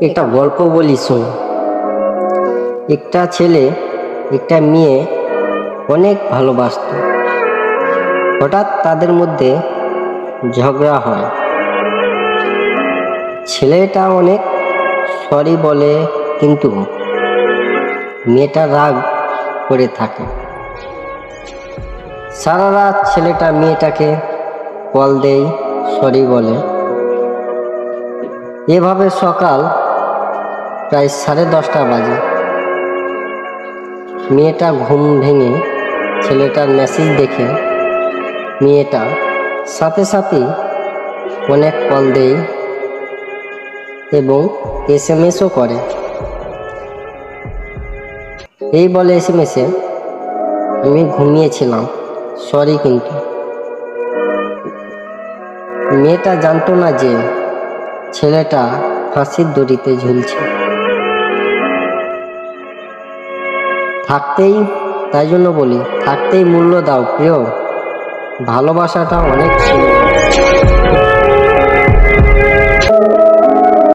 একটা গল্প বলি শোন। একটা ছেলে একটা মেয়ে অনেক ভালোবাসত। হঠাৎ তাদের মধ্যে ঝগড়া হয়। ছেলেটা অনেক সরি বলে, কিন্তু মেয়েটা রাগ করে থাকে। সারা রাত ছেলেটা মেয়েটাকে কল দেয়, সরি বলে। এভাবে সকাল প্রায় 10:30 বাজে। মেয়েটা ঘুম ভেঙে ছেলেটার মেসেজ দেখে মেয়েটা সাথে সাথেই অনেক কল দেয় এবং SMS-ও করে। এই বলে SMS-এ, আমি ঘুমিয়েছিলাম, সরি। কিন্তু মেয়েটা জানতো না যে ছেলেটা ফাঁসির দড়িতে ঝুলছে। তাই জন্য বলি, থাকতেই মূল্য দাও প্রিয়। ভালোবাসাটা অনেক সুন্দর।